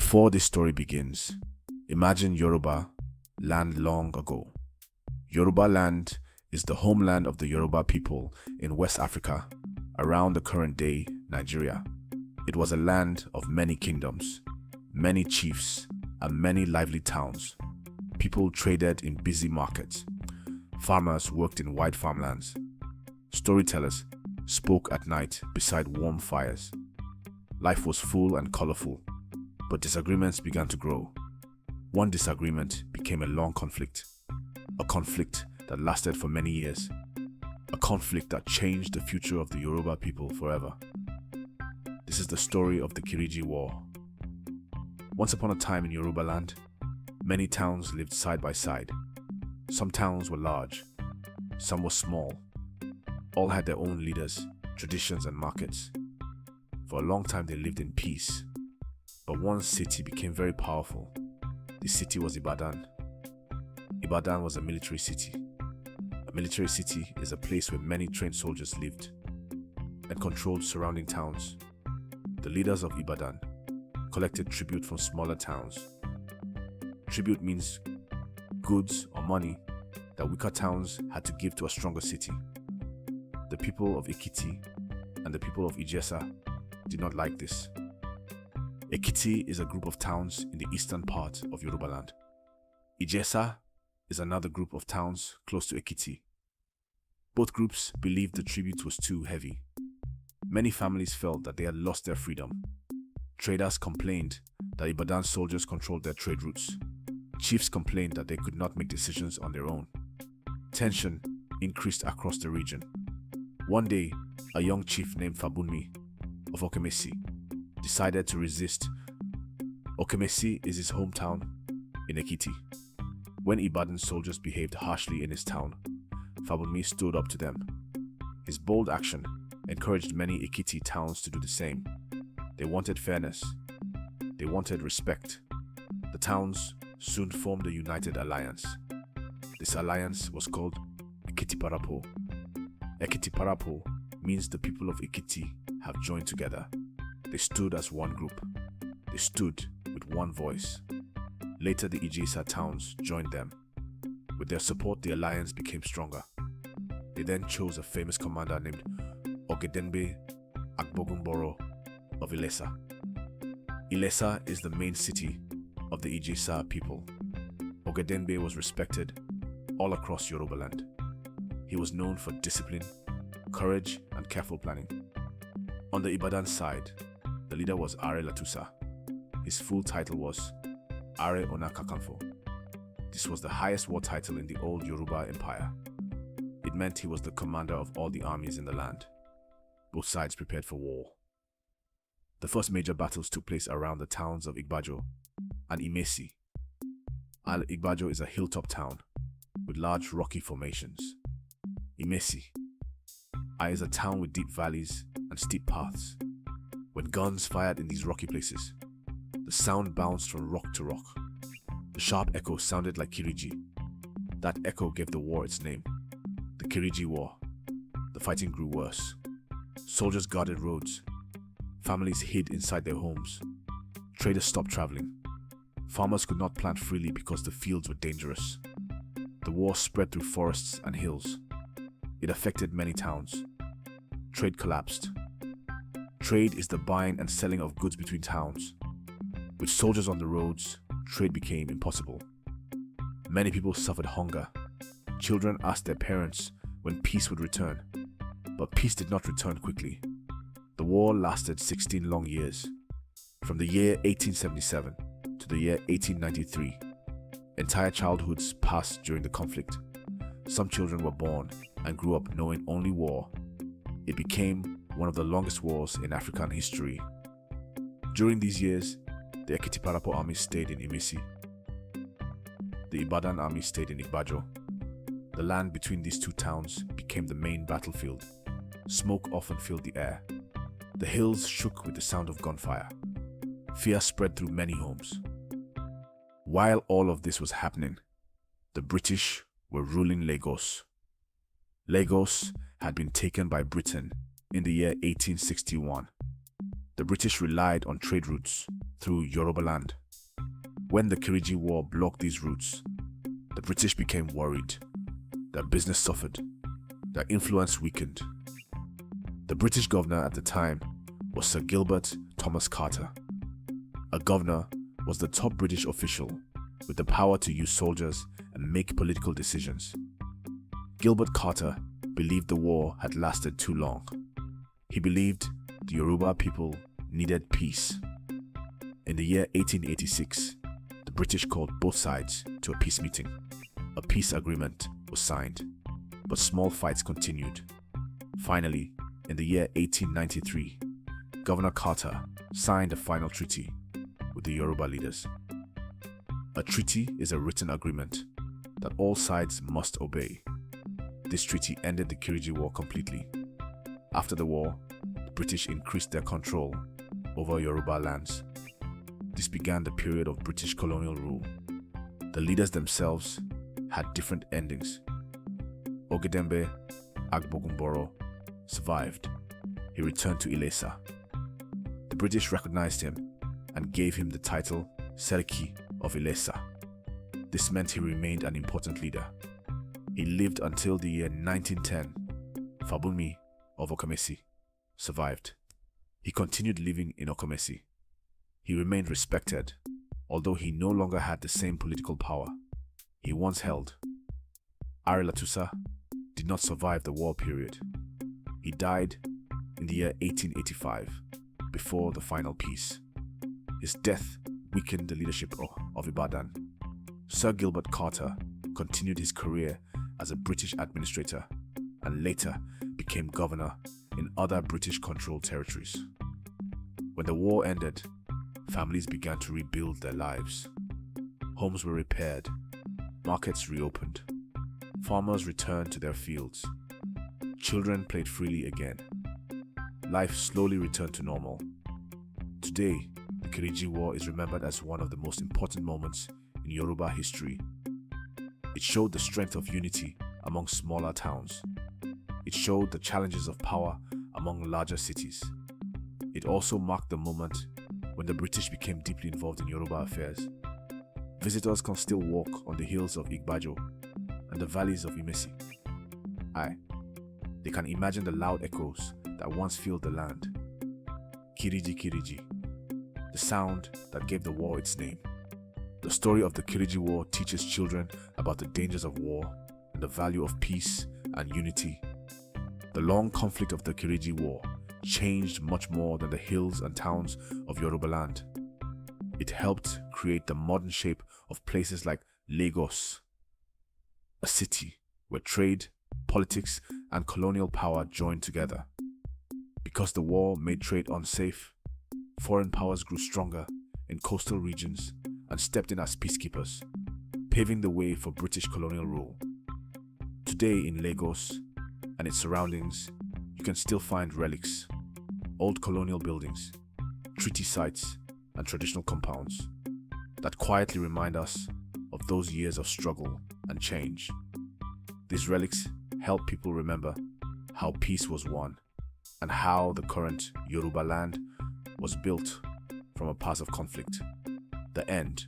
Before this story begins, imagine Yoruba land long ago. Yorubaland is the homeland of the Yoruba people in West Africa, around the current-day Nigeria. It was a land of many kingdoms, many chiefs, and many lively towns. People traded in busy markets. Farmers worked in wide farmlands. Storytellers spoke at night beside warm fires. Life was full and colorful, but disagreements began to grow. One disagreement became a long conflict, a conflict that lasted for many years, a conflict that changed the future of the Yoruba people forever. This is the story of the Kiriji War. Once upon a time in Yorubaland, many towns lived side by side. Some towns were large, some were small. All had their own leaders, traditions, and markets. For a long time they lived in peace. But one city became very powerful. The city was Ibadan. Ibadan was a military city. A military city is a place where many trained soldiers lived and controlled surrounding towns. The leaders of Ibadan collected tribute from smaller towns. Tribute means goods or money that weaker towns had to give to a stronger city. The people of Ekiti and the people of Ijesa did not like this. Ekiti is a group of towns in the eastern part of Yorubaland. Ijesa is another group of towns close to Ekiti. Both groups believed the tribute was too heavy. Many families felt that they had lost their freedom. Traders complained that Ibadan soldiers controlled their trade routes. Chiefs complained that they could not make decisions on their own. Tension increased across the region. One day, a young chief named Fabunmi of Okemesi decided to resist. Okemesi is his hometown in Ekiti. When Ibadan soldiers behaved harshly in his town, Fabunmi stood up to them. His bold action encouraged many Ekiti towns to do the same. They wanted fairness. They wanted respect. The towns soon formed a united alliance. This alliance was called Ekiti Parapo. Ekiti Parapo means the people of Ekiti have joined together. They stood as one group. They stood with one voice. Later, the Ijesa towns joined them. With their support, the alliance became stronger. They then chose a famous commander named Ogedenbe Agbogumboro of Ilesa. Ilesa is the main city of the Ijesa people. Ogedenbe was respected all across Yorubaland. He was known for discipline, courage, and careful planning. On the Ibadan side, the leader was Are Latusa. His full title was Are Ona Kakanfo. This was the highest war title in the old Yoruba Empire. It meant he was the commander of all the armies in the land. Both sides prepared for war. The first major battles took place around the towns of Igbajo and Imesi. Igbajo is a hilltop town with large rocky formations. Imesi is a town with deep valleys and steep paths. When guns fired in these rocky places, the sound bounced from rock to rock. The sharp echo sounded like Kiriji. That echo gave the war its name, the Kiriji War. The fighting grew worse. Soldiers guarded roads. Families hid inside their homes. Traders stopped traveling. Farmers could not plant freely because the fields were dangerous. The war spread through forests and hills. It affected many towns. Trade collapsed. Trade is the buying and selling of goods between towns. With soldiers on the roads, trade became impossible. Many people suffered hunger. Children asked their parents when peace would return, but peace did not return quickly. The war lasted 16 long years. From the year 1877 to the year 1893, entire childhoods passed during the conflict. Some children were born and grew up knowing only war. It became one of the longest wars in African history. During these years, the Ekiti Parapo army stayed in Imesi. The Ibadan army stayed in Igbajo. The land between these two towns became the main battlefield. Smoke often filled the air. The hills shook with the sound of gunfire. Fear spread through many homes. While all of this was happening, the British were ruling Lagos. Lagos had been taken by Britain in the year 1861. The British relied on trade routes through Yorubaland. When the Kiriji War blocked these routes, the British became worried. Their business suffered. Their influence weakened. The British governor at the time was Sir Gilbert Thomas Carter. A governor was the top British official with the power to use soldiers and make political decisions. Gilbert Carter believed the war had lasted too long. He believed the Yoruba people needed peace. In the year 1886, the British called both sides to a peace meeting. A peace agreement was signed, but small fights continued. Finally, in the year 1893, Governor Carter signed a final treaty with the Yoruba leaders. A treaty is a written agreement that all sides must obey. This treaty ended the Kiriji War completely. After the war, the British increased their control over Yoruba lands. This began the period of British colonial rule. The leaders themselves had different endings. Ogedembe Agbogumboro survived. He returned to Ilesa. The British recognized him and gave him the title Seriki of Ilesa. This meant he remained an important leader. He lived until the year 1910. Fabunmi of Okamesi survived. He continued living in Okamesi. He remained respected, although he no longer had the same political power he once held. Arilatusa did not survive the war period. He died in the year 1885, before the final peace. His death weakened the leadership of Ibadan. Sir Gilbert Carter continued his career as a British administrator and later became governor in other British-controlled territories. When the war ended, families began to rebuild their lives. Homes were repaired, markets reopened, farmers returned to their fields, children played freely again. Life slowly returned to normal. Today, the Kiriji War is remembered as one of the most important moments in Yoruba history. It showed the strength of unity among smaller towns. It showed the challenges of power among larger cities. It also marked the moment when the British became deeply involved in Yoruba affairs. Visitors can still walk on the hills of Igbajo and the valleys of Imesi. They can imagine the loud echoes that once filled the land. Kiriji Kiriji, the sound that gave the war its name. The story of the Kiriji War teaches children about the dangers of war and the value of peace and unity. The long conflict of the Kiriji War changed much more than the hills and towns of Yorubaland. It helped create the modern shape of places like Lagos, a city where trade, politics, and colonial power joined together. Because the war made trade unsafe, foreign powers grew stronger in coastal regions and stepped in as peacekeepers, paving the way for British colonial rule. Today in Lagos and its surroundings, you can still find relics, old colonial buildings, treaty sites, and traditional compounds that quietly remind us of those years of struggle and change. These relics help people remember how peace was won and how the current Yorubaland was built from a past of conflict. The end